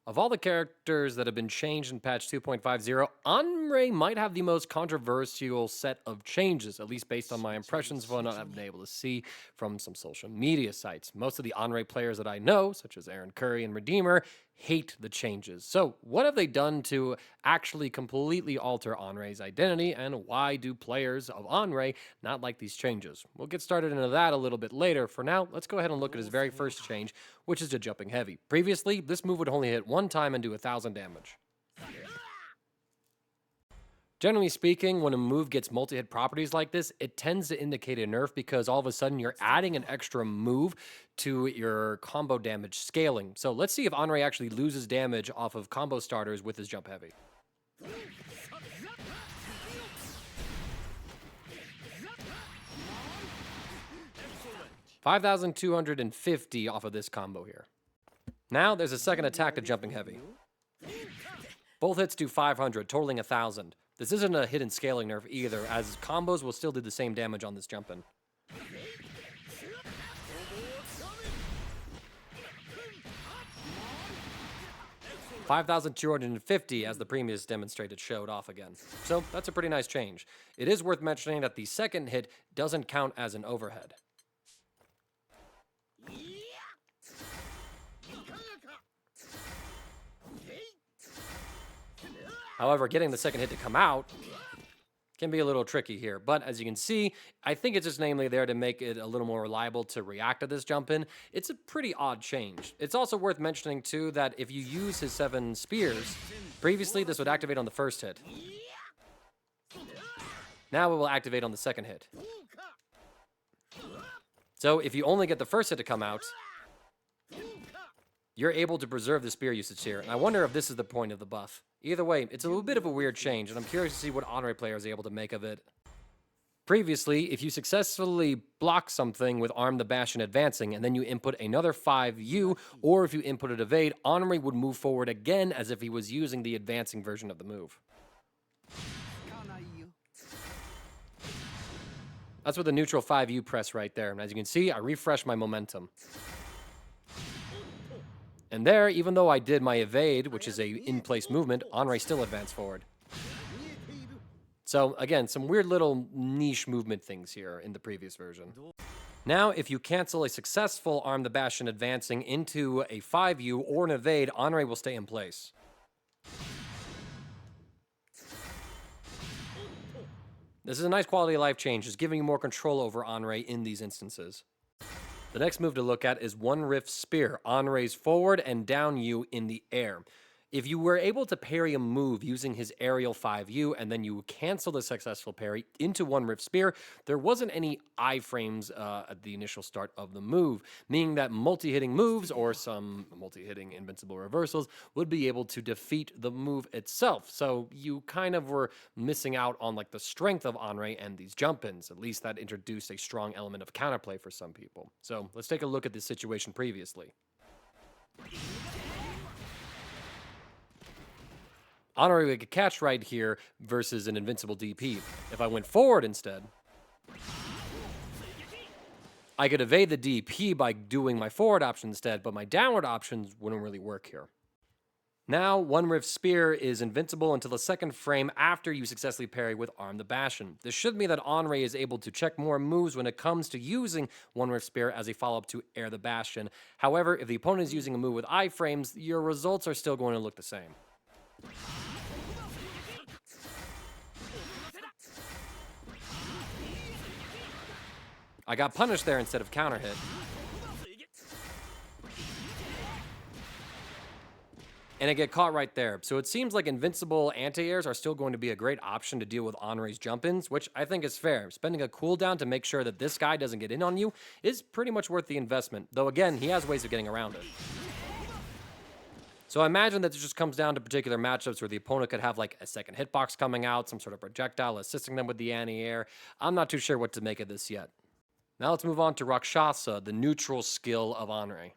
Of all the characters that have been changed in patch 2.50, Anre might have the most controversial set of changes, at least based on my impressions of what I've been able to see from some social media sites. Most of the Anre players that I know, such as Aaron Curry and Redeemer, hate the changes. So, what have they done to actually completely alter Anre's identity, and why do players of Anre not like these changes? We'll get started into that a little bit later. For now, let's go ahead and look at his very first change, which is to jumping heavy. Previously, this move would only hit one time and do 1,000 damage. Generally speaking, when a move gets multi-hit properties like this, it tends to indicate a nerf because all of a sudden you're adding an extra move to your combo damage scaling. So let's see if Anre actually loses damage off of combo starters with his jump heavy. 5,250 off of this combo here. Now there's a second attack to jumping heavy. Both hits do 500, totaling 1,000. This isn't a hidden scaling nerf either, as combos will still do the same damage on this jump-in. 5,250, as the previous demonstrated, showed off again. So that's a pretty nice change. It is worth mentioning that the second hit doesn't count as an overhead. However, getting the second hit to come out can be a little tricky here. But as you can see, I think it's just namely there to make it a little more reliable to react to this jump in. It's a pretty odd change. It's also worth mentioning too that if you use his 7 spears, previously this would activate on the first hit. Now it will activate on the second hit. So if you only get the first hit to come out, you're able to preserve the spear usage here. And I wonder if this is the point of the buff. Either way, it's a little bit of a weird change, and I'm curious to see what Anre player is able to make of it. Previously, if you successfully block something with Arm the Bastion Advancing, and then you input another 5U, or if you inputted Evade, Anre would move forward again as if he was using the advancing version of the move. That's with the neutral 5U press right there. And as you can see, I refresh my momentum. And there, even though I did my evade, which is a in-place movement, Anre still advanced forward. So again, some weird little niche movement things here in the previous version. Now, if you cancel a successful Arm the Bastion Advancing into a 5U or an evade, Anre will stay in place. This is a nice quality of life change, just giving you more control over Anre in these instances. The next move to look at is One Rift Spear, Anre's forward and down U in the air. If you were able to parry a move using his aerial 5U and then you cancel the successful parry into One Rift Spear, there wasn't any iframes at the initial start of the move, meaning that multi-hitting moves or some multi-hitting invincible reversals would be able to defeat the move itself. So you kind of were missing out on like the strength of Anre and these jump-ins. At least that introduced a strong element of counterplay for some people. So let's take a look at this situation previously. Anre would get catch right here versus an invincible DP. If I went forward instead, I could evade the DP by doing my forward option instead, but my downward options wouldn't really work here. Now, One Rift Spear is invincible until the second frame after you successfully parry with Arm the Bastion. This should mean that Anre is able to check more moves when it comes to using One Rift Spear as a follow-up to Air the Bastion. However, if the opponent is using a move with iframes, your results are still going to look the same. I got punished there instead of counter hit. And I get caught right there. So it seems like invincible anti-airs are still going to be a great option to deal with Anre's jump-ins, which I think is fair. Spending a cooldown to make sure that this guy doesn't get in on you is pretty much worth the investment. Though again, he has ways of getting around it. So I imagine that it just comes down to particular matchups where the opponent could have like a second hitbox coming out, some sort of projectile assisting them with the anti-air. I'm not too sure what to make of this yet. Now let's move on to Rakshasa, the neutral skill of Anre.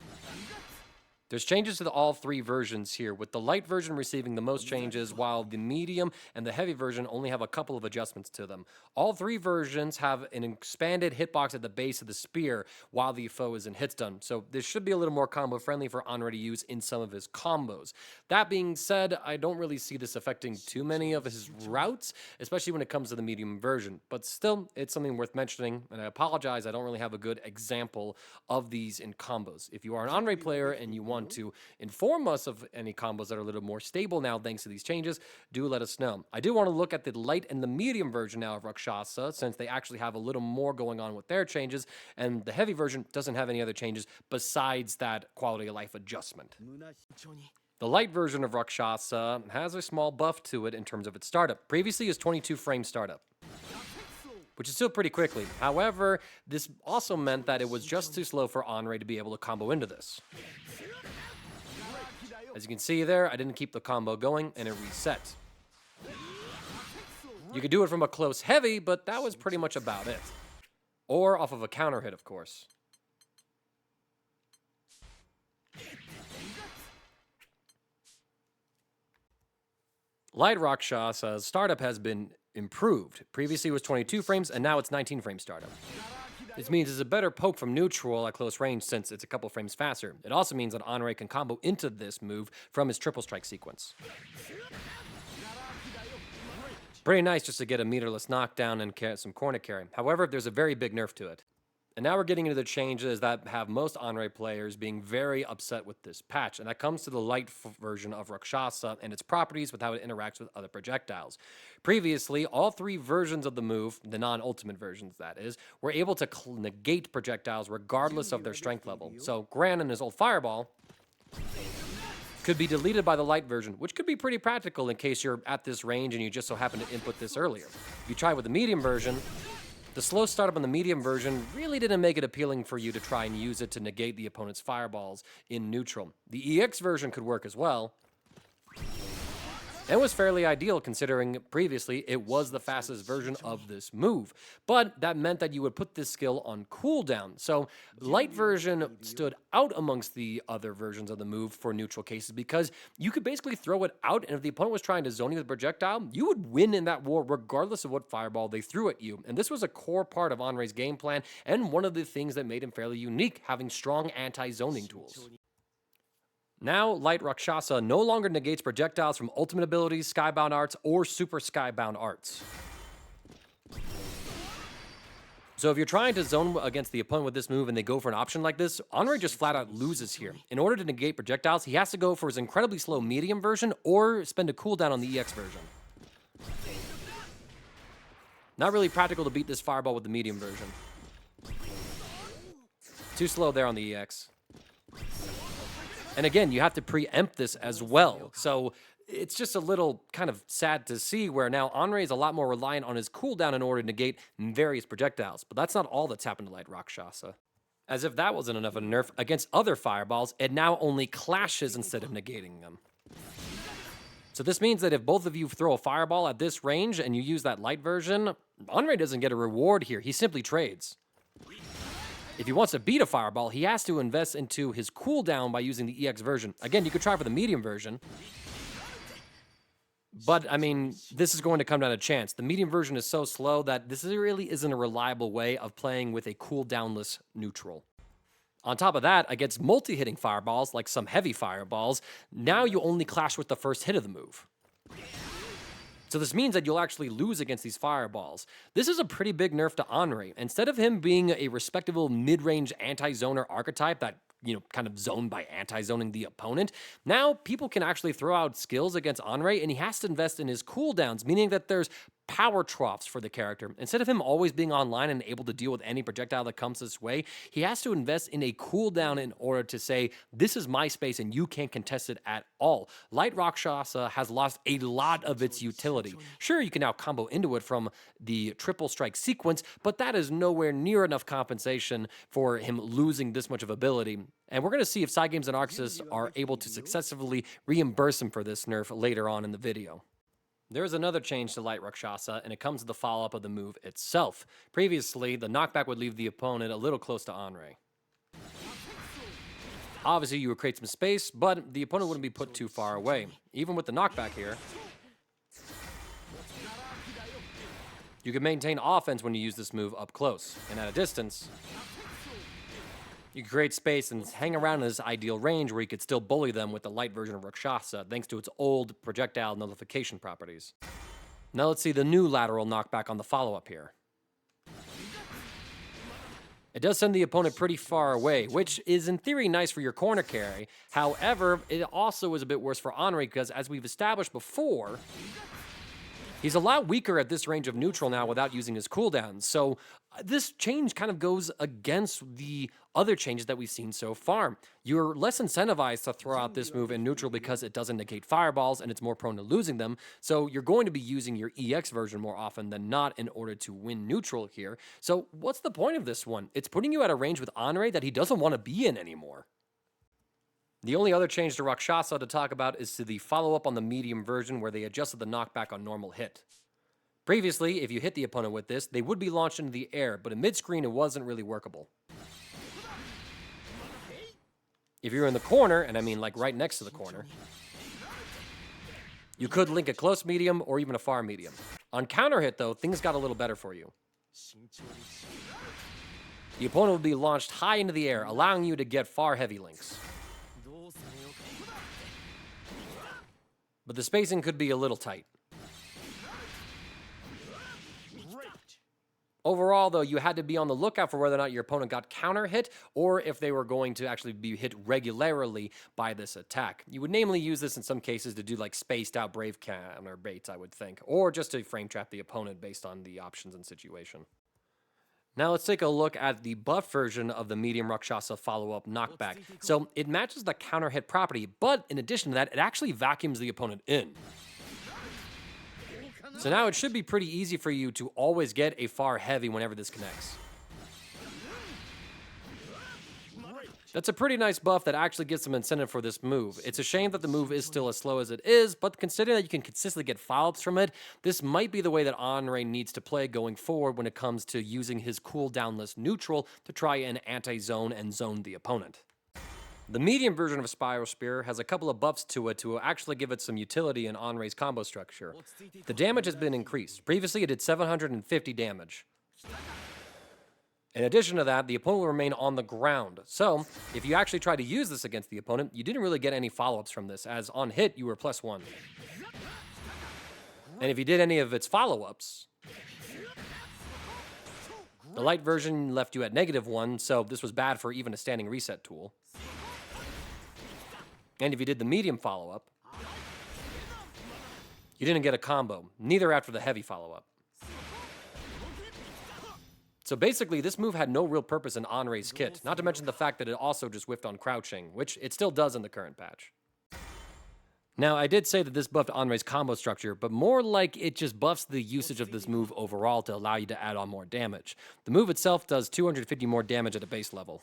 There's changes to all three versions here, with the light version receiving the most changes, while the medium and the heavy version only have a couple of adjustments to them. All three versions have an expanded hitbox at the base of the spear while the foe is in hit stun, so this should be a little more combo friendly for Anre to use in some of his combos. That being said, I don't really see this affecting too many of his routes, especially when it comes to the medium version, but still, it's something worth mentioning, and I apologize, I don't really have a good example of these in combos. If you are an Anre player and you want to inform us of any combos that are a little more stable now thanks to these changes, do let us know. I do want to look at the light and the medium version now of Rakshasa, since they actually have a little more going on with their changes, and the heavy version doesn't have any other changes besides that quality of life adjustment. The light version of Rakshasa has a small buff to it in terms of its startup. Previously, it was 22 frame startup, which is still pretty quickly. However, this also meant that it was just too slow for Anre to be able to combo into this. As you can see there, I didn't keep the combo going, and it reset. You could do it from a close heavy, but that was pretty much about it. Or off of a counter hit, of course. Light Rakshasa's startup has been improved. Previously it was 22 frames, and now it's 19 frame startup. This means it's a better poke from neutral at close range since it's a couple frames faster. It also means that Anre can combo into this move from his triple strike sequence. Pretty nice just to get a meterless knockdown and some corner carry. However, there's a very big nerf to it. And now we're getting into the changes that have most Anre players being very upset with this patch, and that comes to the light version of Rakshasa and its properties with how it interacts with other projectiles. Previously, all three versions of the move, the non-ultimate versions that is, were able to negate projectiles regardless of their strength level. So Gran and his old fireball could be deleted by the light version, which could be pretty practical in case you're at this range and you just so happen to input this earlier. If you try with the medium version, the slow startup on the medium version really didn't make it appealing for you to try and use it to negate the opponent's fireballs in neutral. The EX version could work as well. It was fairly ideal considering previously it was the fastest version of this move, but that meant that you would put this skill on cooldown. So light version stood out amongst the other versions of the move for neutral cases because you could basically throw it out, and if the opponent was trying to zone you with a projectile, you would win in that war regardless of what fireball they threw at you. And this was a core part of Anre's game plan and one of the things that made him fairly unique, having strong anti-zoning tools. Now, Light Rakshasa no longer negates projectiles from ultimate abilities, skybound arts, or super skybound arts. So if you're trying to zone against the opponent with this move and they go for an option like this, Anre just flat out loses here. In order to negate projectiles, he has to go for his incredibly slow medium version or spend a cooldown on the EX version. Not really practical to beat this fireball with the medium version. Too slow there on the EX. And again, you have to preempt this as well. So it's just a little kind of sad to see where now Anre is a lot more reliant on his cooldown in order to negate various projectiles. But that's not all that's happened to Light Rakshasa. As if that wasn't enough of a nerf, against other fireballs, it now only clashes instead of negating them. So this means that if both of you throw a fireball at this range and you use that light version, Anre doesn't get a reward here. He simply trades. If he wants to beat a fireball, he has to invest into his cooldown by using the EX version. Again, you could try for the medium version. But, I mean, this is going to come down to chance. The medium version is so slow that this really isn't a reliable way of playing with a cooldownless neutral. On top of that, against multi-hitting fireballs, like some heavy fireballs, now you only clash with the first hit of the move. So this means that you'll actually lose against these fireballs. This is a pretty big nerf to Anre. Instead of him being a respectable mid-range anti-zoner archetype that, kind of zoned by anti-zoning the opponent, now people can actually throw out skills against Anre, and he has to invest in his cooldowns, meaning that there's power troughs for the character. Instead of him always being online and able to deal with any projectile that comes this way, he has to invest in a cooldown in order to say, this is my space and you can't contest it at all. Light Rakshasa has lost a lot of its utility. Sure, you can now combo into it from the triple strike sequence, but that is nowhere near enough compensation for him losing this much of ability. And we're going to see if Side Games and Arxis are able to successfully reimburse him for this nerf later on in the video. There is another change to Light Rakshasa, and it comes to the follow-up of the move itself. Previously, the knockback would leave the opponent a little close to Anre. Obviously, you would create some space, but the opponent wouldn't be put too far away. Even with the knockback here, you can maintain offense when you use this move up close. And at a distance, you can create space and hang around in this ideal range where you could still bully them with the light version of Rakshasa, thanks to its old projectile nullification properties. Now let's see the new lateral knockback on the follow-up here. It does send the opponent pretty far away, which is in theory nice for your corner carry. However, it also is a bit worse for Anre because, as we've established before, he's a lot weaker at this range of neutral now without using his cooldowns. So this change kind of goes against the other changes that we've seen so far. You're less incentivized to throw out this move in neutral because it doesn't negate fireballs and it's more prone to losing them. So you're going to be using your EX version more often than not in order to win neutral here. So what's the point of this one? It's putting you at a range with Anre that he doesn't want to be in anymore. The only other change to Rakshasa to talk about is to the follow-up on the medium version where they adjusted the knockback on normal hit. Previously, if you hit the opponent with this, they would be launched into the air, but in mid-screen it wasn't really workable. If you're in the corner, and I mean like right next to the corner, you could link a close medium or even a far medium. On counter hit though, things got a little better for you. The opponent would be launched high into the air, allowing you to get far heavy links. But the spacing could be a little tight. Overall, though, you had to be on the lookout for whether or not your opponent got counter hit or if they were going to actually be hit regularly by this attack. You would namely use this in some cases to do like spaced out brave counter baits, I would think, or just to frame trap the opponent based on the options and situation. Now let's take a look at the buff version of the medium Rakshasa follow-up knockback. So it matches the counter hit property, but in addition to that, it actually vacuums the opponent in. So now it should be pretty easy for you to always get a far heavy whenever this connects. That's a pretty nice buff that actually gives some incentive for this move. It's a shame that the move is still as slow as it is, but considering that you can consistently get follow-ups from it, this might be the way that Anre needs to play going forward when it comes to using his cooldownless neutral to try and anti-zone and zone the opponent. The medium version of Spiral Spear has a couple of buffs to it to actually give it some utility in Anre's combo structure. The damage has been increased. Previously, it did 750 damage. In addition to that, the opponent will remain on the ground. So, if you actually try to use this against the opponent, you didn't really get any follow-ups from this, as on hit, you were +1. And if you did any of its follow-ups, the light version left you at -1, so this was bad for even a standing reset tool. And if you did the medium follow-up, you didn't get a combo, neither after the heavy follow-up. So basically, this move had no real purpose in Anre's kit, not to mention the fact that it also just whiffed on crouching, which it still does in the current patch. Now, I did say that this buffed Anre's combo structure, but more like it just buffs the usage of this move overall to allow you to add on more damage. The move itself does 250 more damage at a base level,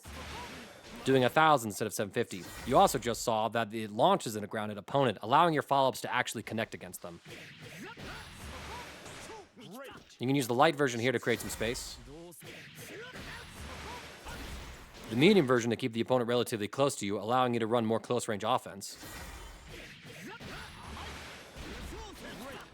doing 1,000 instead of 750. You also just saw that it launches in a grounded opponent, allowing your follow-ups to actually connect against them. You can use the light version here to create some space. The medium version to keep the opponent relatively close to you, allowing you to run more close-range offense.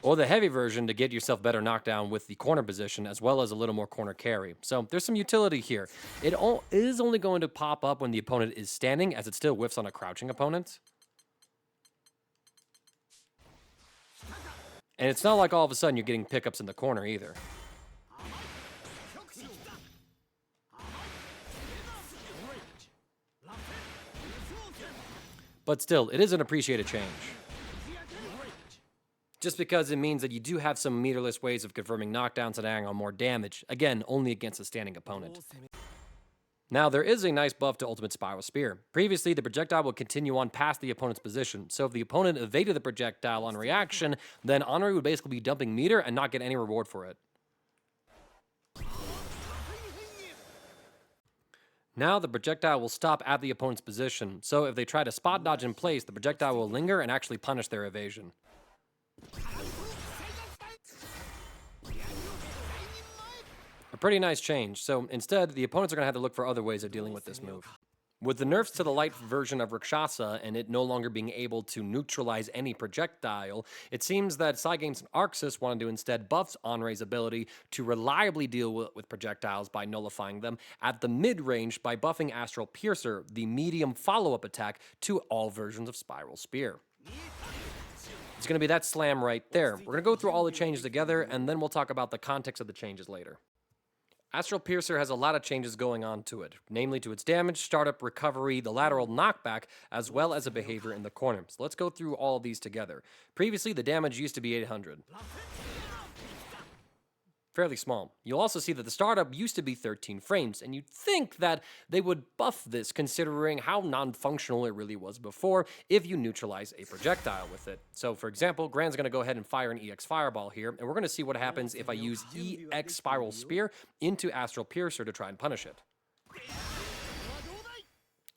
Or the heavy version to get yourself better knockdown with the corner position, as well as a little more corner carry. So there's some utility here. It is only going to pop up when the opponent is standing, as it still whiffs on a crouching opponent. And it's not like all of a sudden you're getting pickups in the corner either. But still, it is an appreciated change. Just because it means that you do have some meterless ways of confirming knockdowns and adding on more damage. Again, only against a standing opponent. Now, there is a nice buff to Ultimate Spiral Spear. Previously, the projectile will continue on past the opponent's position. So if the opponent evaded the projectile on reaction, then Anre would basically be dumping meter and not get any reward for it. Now the projectile will stop at the opponent's position. So if they try to spot dodge in place, the projectile will linger and actually punish their evasion. A pretty nice change, so instead, the opponents are going to have to look for other ways of dealing with this move. With the nerfs to the light version of Rakshasa and it no longer being able to neutralize any projectile, it seems that Cygames and Arxis wanted to instead buff Anre's ability to reliably deal with projectiles by nullifying them at the mid-range by buffing Astral Piercer, the medium follow-up attack to all versions of Spiral Spear. It's going to be that slam right there. We're going to go through all the changes together, and then we'll talk about the context of the changes later. Astral Piercer has a lot of changes going on to it, namely to its damage, startup, recovery, the lateral knockback, as well as a behavior in the corner. So let's go through all of these together. Previously, the damage used to be 800. Fairly small. You'll also see that the startup used to be 13 frames, and you'd think that they would buff this considering how non-functional it really was before if you neutralize a projectile with it. So for example, Gran's going to go ahead and fire an EX Fireball here, and we're going to see what happens if I use EX Spiral Spear into Astral Piercer to try and punish it.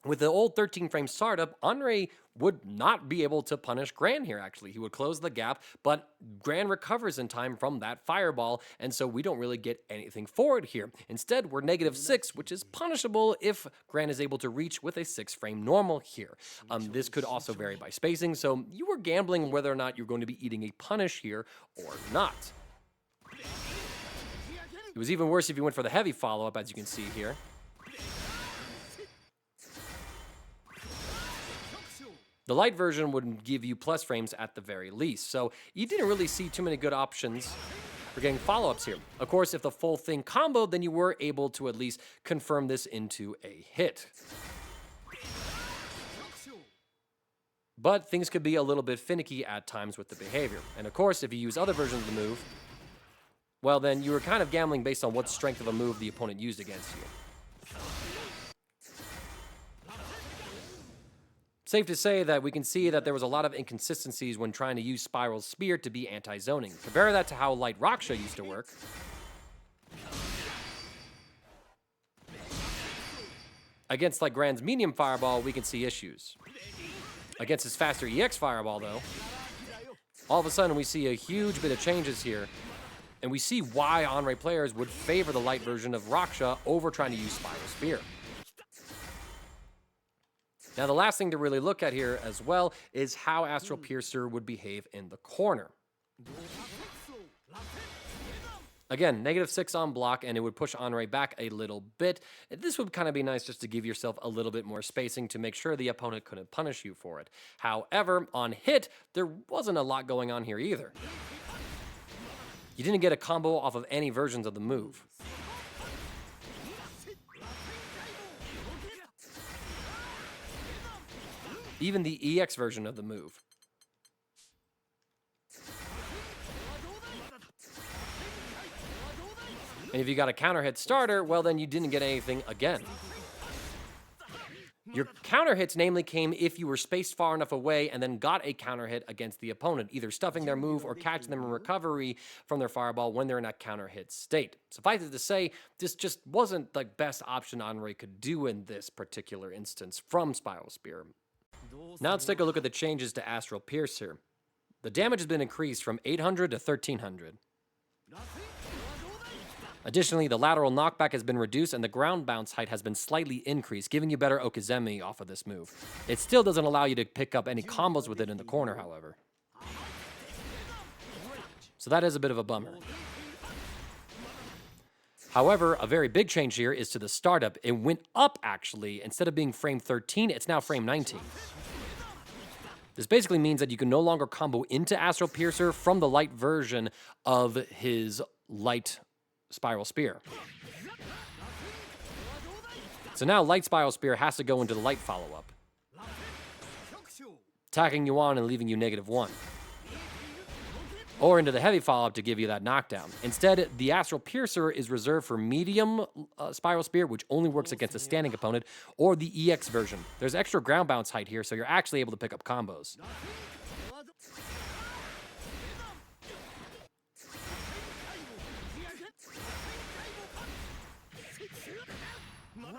With the old 13-frame startup, Anre would not be able to punish Gran here, actually. He would close the gap, but Gran recovers in time from that fireball, and so we don't really get anything for it here. Instead, we're -6, which is punishable if Gran is able to reach with a 6-frame normal here. This could also vary by spacing, so you were gambling whether or not you're going to be eating a punish here or not. It was even worse if you went for the heavy follow-up, as you can see here. The light version would give you plus frames at the very least, so you didn't really see too many good options for getting follow-ups here. Of course, if the full thing comboed, then you were able to at least confirm this into a hit. But things could be a little bit finicky at times with the behavior. And of course, if you use other versions of the move, well then you were kind of gambling based on what strength of a move the opponent used against you. Safe to say that we can see that there was a lot of inconsistencies when trying to use Spiral Spear to be anti-zoning. Compare that to how Light Rakshasa used to work. Against like Gran's medium Fireball, we can see issues. Against his faster EX Fireball, though, all of a sudden we see a huge bit of changes here. And we see why Anre players would favor the light version of Rakshasa over trying to use Spiral Spear. Now, the last thing to really look at here as well is how Astral Piercer would behave in the corner. Again, -6 on block, and it would push Anre back a little bit. This would kind of be nice just to give yourself a little bit more spacing to make sure the opponent couldn't punish you for it. However, on hit, there wasn't a lot going on here either. You didn't get a combo off of any versions of the move. Even the EX version of the move. And if you got a counter hit starter, well then you didn't get anything again. Your counter hits namely came if you were spaced far enough away and then got a counter hit against the opponent, either stuffing their move or catching them in recovery from their fireball when they're in a counter hit state. Suffice it to say, this just wasn't the best option Anre could do in this particular instance from Spiral Spear. Now let's take a look at the changes to Astral Piercer. The damage has been increased from 800 to 1300. Additionally, the lateral knockback has been reduced and the ground bounce height has been slightly increased, giving you better Okizeme off of this move. It still doesn't allow you to pick up any combos with it in the corner, however. So that is a bit of a bummer. However, a very big change here is to the startup. It went up, actually. Instead of being frame 13, it's now frame 19. This basically means that you can no longer combo into Astral Piercer from the light version of his light Spiral Spear. So now light Spiral Spear has to go into the light follow-up, attacking you on and leaving you -1. Or into the heavy follow-up to give you that knockdown. Instead, the Astral Piercer is reserved for medium Spiral Spear, which only works against a standing opponent, or the EX version. There's extra ground bounce height here, so you're actually able to pick up combos.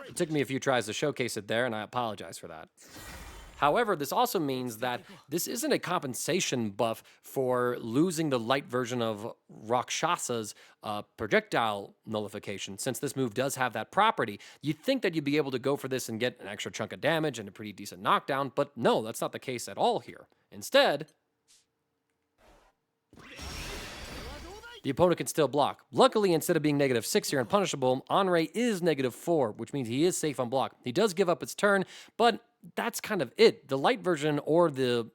It took me a few tries to showcase it there, and I apologize for that. However, this also means that this isn't a compensation buff for losing the light version of Rakshasa's projectile nullification. Since this move does have that property, you'd think that you'd be able to go for this and get an extra chunk of damage and a pretty decent knockdown, but no, that's not the case at all here. Instead, the opponent can still block. Luckily, instead of being -6 here and punishable, Anre is -4, which means he is safe on block. He does give up its turn, but that's kind of it. The light version or the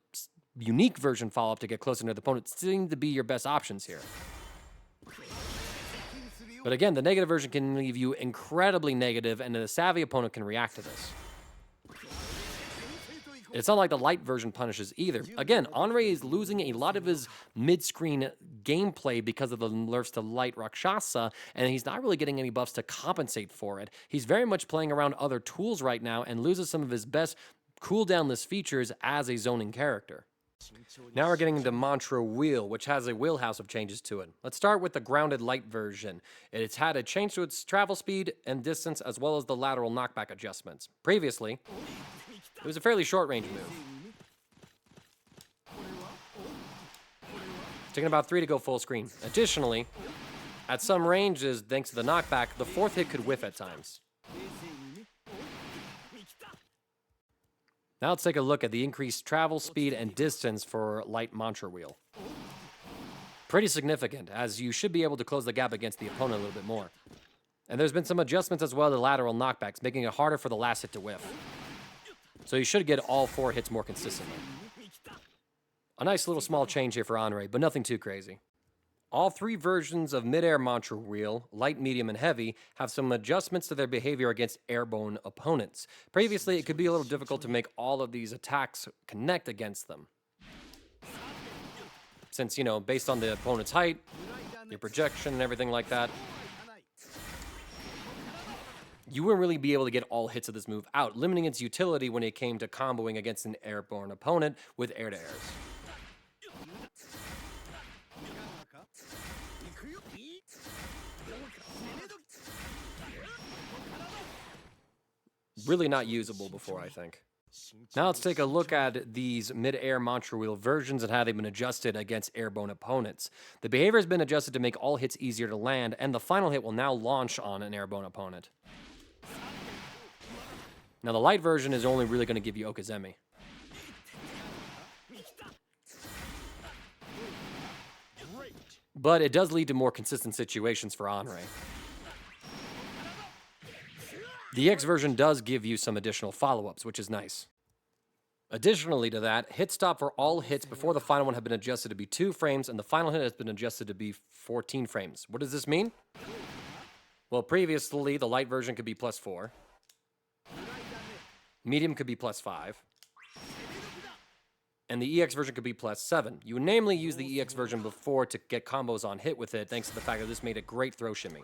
unique version follow-up to get closer to the opponent seem to be your best options here. But again, the negative version can leave you incredibly negative, and a savvy opponent can react to this. It's not like the light version punishes either. Again, Anre is losing a lot of his mid-screen gameplay because of the nerfs to light Rakshasa, and he's not really getting any buffs to compensate for it. He's very much playing around other tools right now and loses some of his best cooldownless features as a zoning character. Now we're getting into Mantra Wheel, which has a wheelhouse of changes to it. Let's start with the grounded light version. It's had a change to its travel speed and distance, as well as the lateral knockback adjustments. Previously, it was a fairly short-range move, taking about 3 to go full screen. Additionally, at some ranges, thanks to the knockback, the 4th hit could whiff at times. Now let's take a look at the increased travel speed and distance for light Mantra Wheel. Pretty significant, as you should be able to close the gap against the opponent a little bit more. And there's been some adjustments as well to lateral knockbacks, making it harder for the last hit to whiff. So you should get all 4 hits more consistently. A nice little small change here for Anre, but nothing too crazy. All 3 versions of mid-air Mantra Wheel, light, medium, and heavy, have some adjustments to their behavior against airborne opponents. Previously, it could be a little difficult to make all of these attacks connect against them. Since, based on the opponent's height, your projection, and everything like that, you wouldn't really be able to get all hits of this move out, limiting its utility when it came to comboing against an airborne opponent with air-to-airs. Really not usable before, I think. Now let's take a look at these mid-air Mantra Wheel versions and how they've been adjusted against airborne opponents. The behavior has been adjusted to make all hits easier to land, and the final hit will now launch on an airborne opponent. Now, the light version is only really going to give you Okazemi. But it does lead to more consistent situations for Anre. The X version does give you some additional follow-ups, which is nice. Additionally to that, hit stop for all hits before the final one have been adjusted to be 2 frames, and the final hit has been adjusted to be 14 frames. What does this mean? Well, previously, the light version could be +4. Medium could be +5. And the EX version could be +7. You would namely use the EX version before to get combos on hit with it, thanks to the fact that this made a great throw shimmy.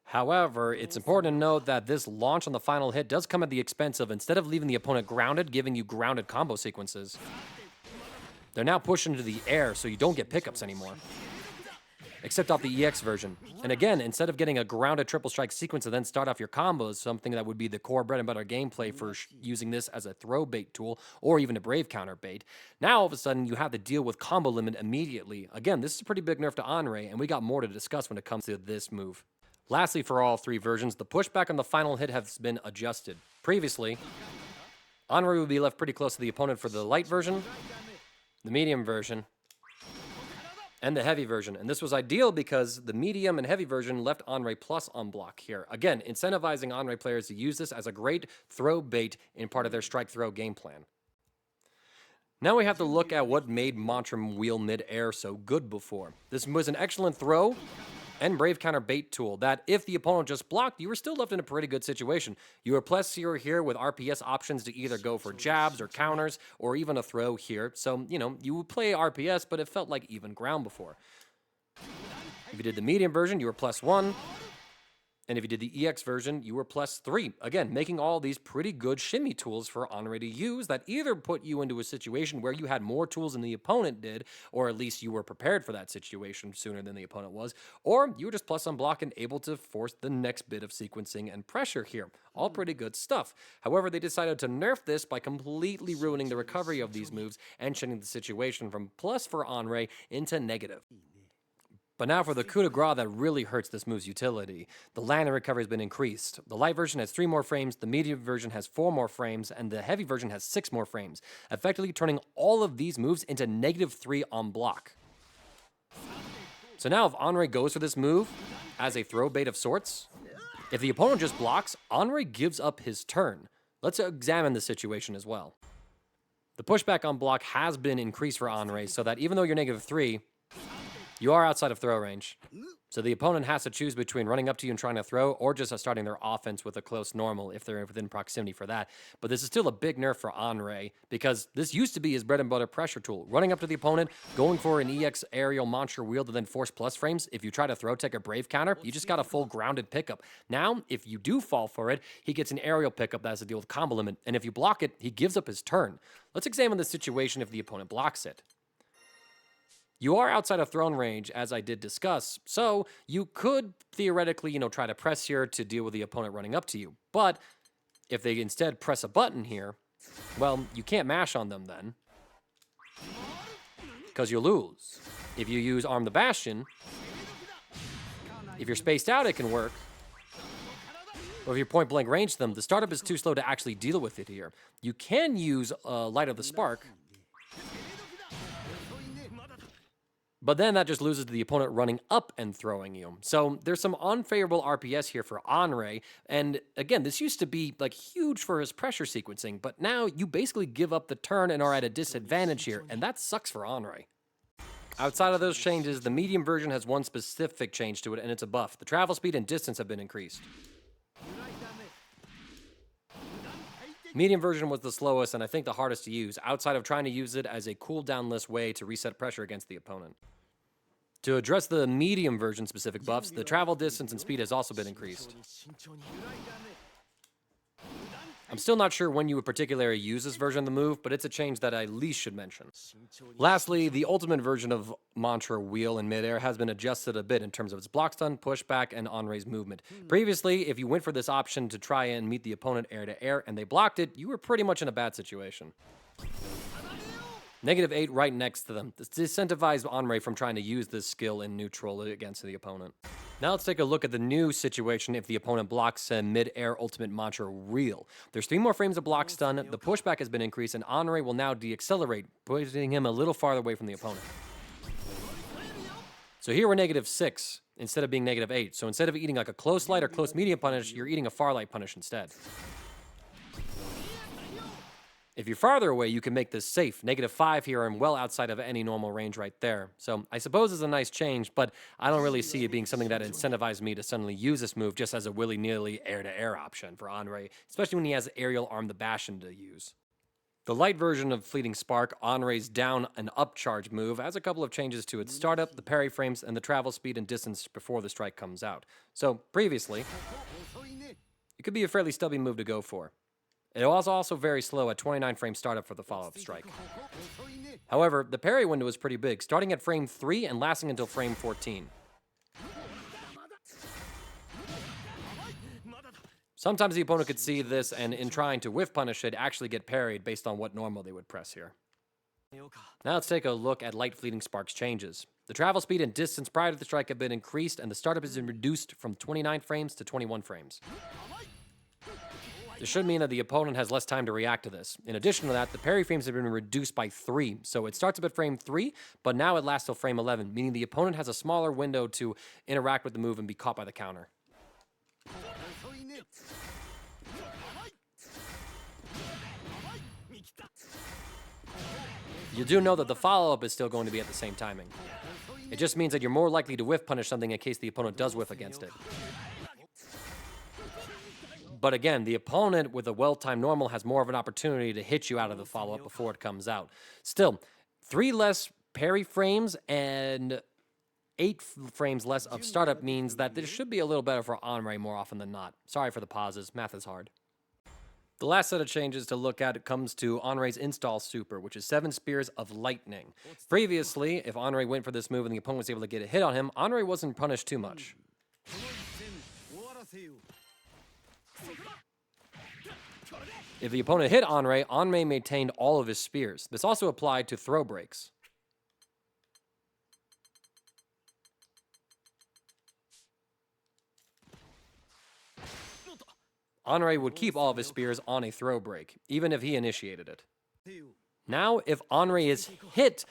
However, it's important to note that this launch on the final hit does come at the expense of, instead of leaving the opponent grounded, giving you grounded combo sequences. They're now pushed into the air, so you don't get pickups anymore. Except off the EX version. And again, instead of getting a grounded triple strike sequence and then start off your combos, something that would be the core bread and butter gameplay for using this as a throw bait tool or even a brave counter bait, now all of a sudden you have to deal with combo limit immediately. Again, this is a pretty big nerf to Anre, and we got more to discuss when it comes to this move. Lastly, for all 3 versions, the pushback on the final hit has been adjusted. Previously, Anre would be left pretty close to the opponent for the light version, the medium version, and the heavy version. And this was ideal because the medium and heavy version left Anre plus on block here. Again, incentivizing Anre players to use this as a great throw bait in part of their strike throw game plan. Now we have to look at what made Mantra Wheel mid-air so good before. This was an excellent throw and brave counter bait tool that if the opponent just blocked, you were still left in a pretty good situation. You were +0 here with RPS options to either go for jabs or counters or even a throw here. So, you would play RPS, but it felt like even ground before. If you did the medium version, you were +1. And if you did the EX version, you were +3. Again, making all these pretty good shimmy tools for Anre to use that either put you into a situation where you had more tools than the opponent did, or at least you were prepared for that situation sooner than the opponent was, or you were just plus on block and able to force the next bit of sequencing and pressure here. All pretty good stuff. However, they decided to nerf this by completely ruining the recovery of these moves and changing the situation from plus for Anre into negative. But now for the coup de grace that really hurts this move's utility. The landing recovery has been increased. The light version has 3 more frames, the medium version has 4 more frames, and the heavy version has 6 more frames, effectively turning all of these moves into -3 on block. So now if Anre goes for this move as a throw bait of sorts, if the opponent just blocks, Anre gives up his turn. Let's examine the situation as well. The pushback on block has been increased for Anre, so that even though you're -3, you are outside of throw range. So the opponent has to choose between running up to you and trying to throw, or just starting their offense with a close normal if they're within proximity for that. But this is still a big nerf for Anre, because this used to be his bread and butter pressure tool. Running up to the opponent, going for an EX aerial monster wheel to then force plus frames. If you try to throw tech or brave counter, you just got a full grounded pickup. Now, if you do fall for it, he gets an aerial pickup that has to deal with combo limit. And if you block it, he gives up his turn. Let's examine the situation if the opponent blocks it. You are outside of throne range, as I did discuss, so you could theoretically, try to press here to deal with the opponent running up to you. But if they instead press a button here, well, you can't mash on them then, because you lose. If you use Arm the Bastion, if you're spaced out, it can work. But if you're point blank range them, the startup is too slow to actually deal with it here. You can use Light of the Spark, but then that just loses to the opponent running up and throwing you. So there's some unfavorable RPS here for Anre. And again, this used to be huge for his pressure sequencing, but now you basically give up the turn and are at a disadvantage here, and that sucks for Anre. Outside of those changes, the medium version has one specific change to it, and it's a buff. The travel speed and distance have been increased. Medium version was the slowest and I think the hardest to use, outside of trying to use it as a cooldown-less way to reset pressure against the opponent. To address the medium version specific buffs, the travel distance and speed has also been increased. I'm still not sure when you would particularly use this version of the move, but it's a change that I at least should mention. Lastly, the ultimate version of Mantra Wheel in midair has been adjusted a bit in terms of its block stun, pushback, and Anre's movement. Previously, if you went for this option to try and meet the opponent air to air and they blocked it, you were pretty much in a bad situation. -8 right next to them. This disincentivized Anre from trying to use this skill in neutral against the opponent. Now let's take a look at the new situation if the opponent blocks a mid-air ultimate mantra wheel. There's 3 more frames of block stun, the pushback has been increased, and Anre will now de-accelerate, putting him a little farther away from the opponent. So here we're -6 instead of being -8. So instead of eating a close light or close medium punish, you're eating a far light punish instead. If you're farther away, you can make this safe. -5 here and well outside of any normal range right there. So I suppose it's a nice change, but I don't really see it being something that incentivizes me to suddenly use this move just as a willy-nilly air-to-air option for Anre, especially when he has aerial Arm the Bastion to use. The light version of Fleeting Spark, Anre's down and up charge move, has a couple of changes to its startup, the parry frames, and the travel speed and distance before the strike comes out. So previously, it could be a fairly stubby move to go for. It was also very slow at 29 frame startup for the follow-up strike. However, the parry window is pretty big, starting at frame 3 and lasting until frame 14. Sometimes the opponent could see this and in trying to whiff punish it, actually get parried based on what normal they would press here. Now let's take a look at Light Fleeting Spark's changes. The travel speed and distance prior to the strike have been increased, and the startup has been reduced from 29 frames to 21 frames. This should mean that the opponent has less time to react to this. In addition to that, the parry frames have been reduced by 3, so it starts up at frame 3, but now it lasts till frame 11, meaning the opponent has a smaller window to interact with the move and be caught by the counter. You do know that the follow-up is still going to be at the same timing. It just means that you're more likely to whiff punish something in case the opponent does whiff against it. But again, the opponent with a well-timed normal has more of an opportunity to hit you out of the follow-up before it comes out. Still, 3 less parry frames and frames less of startup means that this should be a little better for Anre more often than not. Sorry for the pauses, math is hard. The last set of changes to look at comes to Anre's install super, which is 7 Spears of Lightning. Previously, if Anre went for this move and the opponent was able to get a hit on him, Anre wasn't punished too much. If the opponent hit Anre, Anre maintained all of his spears. This also applied to throw breaks. Anre would keep all of his spears on a throw break, even if he initiated it. Now, if Anre is hit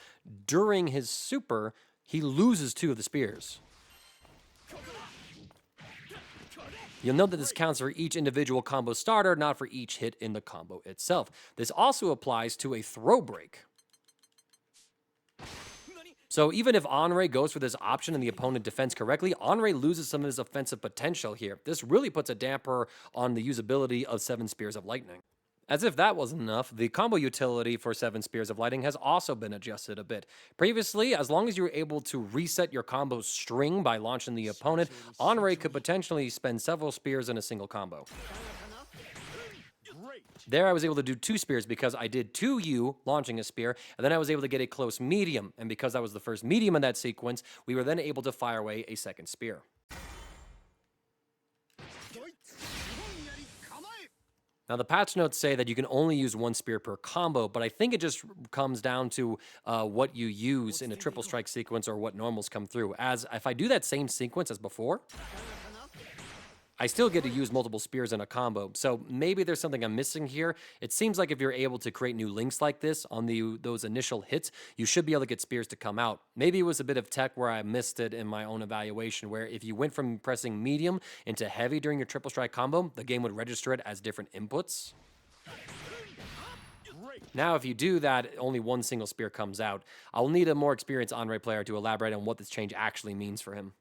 during his super, he loses 2 of the spears. You'll note that this counts for each individual combo starter, not for each hit in the combo itself. This also applies to a throw break. So even if Anre goes for this option and the opponent defends correctly, Anre loses some of his offensive potential here. This really puts a damper on the usability of 7 Spears of Lightning. As if that wasn't enough, the combo utility for 7 Spears of Lightning has also been adjusted a bit. Previously, as long as you were able to reset your combo string by launching the opponent, Anre could potentially spend several spears in a single combo. There I was able to do 2 spears because I did 2U launching a spear, and then I was able to get a close medium, and because that was the first medium in that sequence, we were then able to fire away a second spear. Now, the patch notes say that you can only use 1 spear per combo, but I think it just comes down to what you use in a triple strike sequence or what normals come through. As if I do that same sequence as before, I still get to use multiple spears in a combo, so maybe there's something I'm missing here. It seems like if you're able to create new links like this on those initial hits, you should be able to get spears to come out. Maybe it was a bit of tech where I missed it in my own evaluation, where if you went from pressing medium into heavy during your triple strike combo, the game would register it as different inputs. Now, if you do that, only 1 single spear comes out. I'll need a more experienced Anre player to elaborate on what this change actually means for him.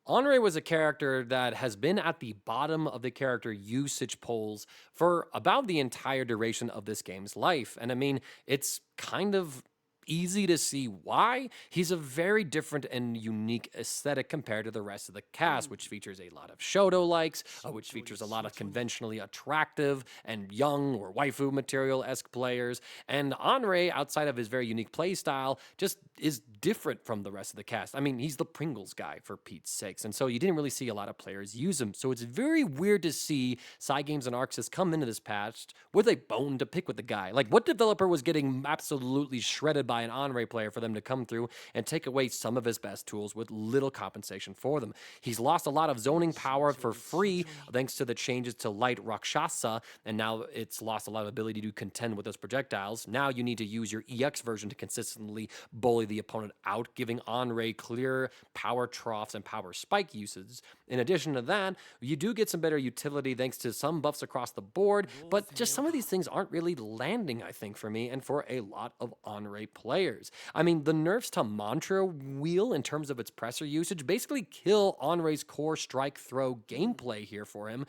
Anre was a character that has been at the bottom of the character usage polls for about the entire duration of this game's life. And I mean, it's kind of easy to see why. He's a very different and unique aesthetic compared to the rest of the cast, which features a lot of Shoto likes, which features a lot of conventionally attractive and young or waifu material-esque players. And Anre, outside of his very unique playstyle, just is different from the rest of the cast. I mean, he's the Pringles guy, for Pete's sakes, and so you didn't really see a lot of players use him. So it's very weird to see Cygames and Arxis come into this patch with a bone to pick with the guy. Like, what developer was getting absolutely shredded by an Anre player for them to come through and take away some of his best tools with little compensation for them? He's lost a lot of zoning power for free thanks to the changes to light Rakshasa, and now it's lost a lot of ability to contend with those projectiles. Now you need to use your EX version to consistently bully the opponent out, giving Anre clear power troughs and power spike uses. In addition to that, you do get some better utility thanks to some buffs across the board, but just some of these things aren't really landing, I think, for me and for a lot of Anre players. I mean, the nerfs to Mantra Wheel in terms of its pressure usage basically kill Anre's core strike throw gameplay here for him.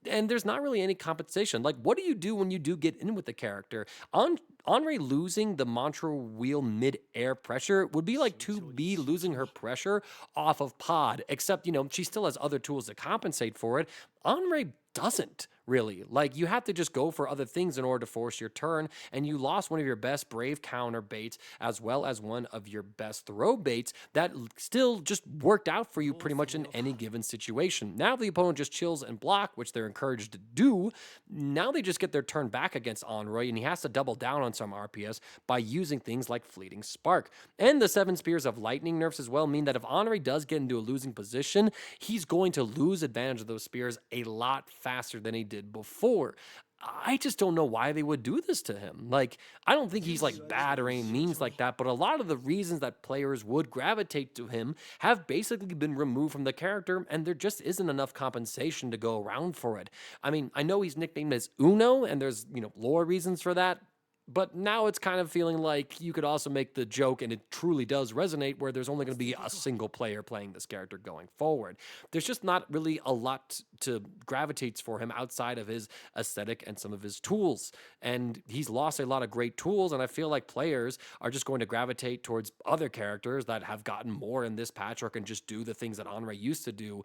And there's not really any compensation. Like, what do you do when you do get in with the character? Anre losing the Mantra Wheel mid-air pressure would be like 2B losing her pressure off of pod, except, you know, she still has other tools to compensate for it. Anre doesn't, really. Like, you have to just go for other things in order to force your turn, and you lost one of your best Brave counter baits as well as one of your best throw baits that still just worked out for you pretty much in any given situation. Now the opponent just chills and block, which they're encouraged to do. Now they just get their turn back against Anre, and he has to double down on some RPS by using things like Fleeting Spark. And the 7 Spears of Lightning nerfs as well mean that if Anre does get into a losing position, he's going to lose advantage of those spears a lot faster than he did before. I just don't know why they would do this to him. Like, I don't think he's like bad or any means like that, but a lot of the reasons that players would gravitate to him have basically been removed from the character, and there just isn't enough compensation to go around for it. I mean, I know he's nicknamed as Uno, and there's, you know, lore reasons for that, but now it's kind of feeling like you could also make the joke, and it truly does resonate, where there's only going to be a single player playing this character going forward. There's just not really a lot to gravitates for him outside of his aesthetic and some of his tools. And he's lost a lot of great tools, and I feel like players are just going to gravitate towards other characters that have gotten more in this patch or can just do the things that Anre used to do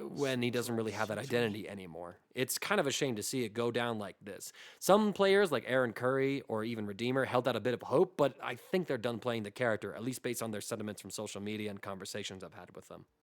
when he doesn't really have that identity anymore. It's kind of a shame to see it go down like this. Some players like Aaron Curry or even Redeemer held out a bit of hope, but I think they're done playing the character, at least based on their sentiments from social media and conversations I've had with them.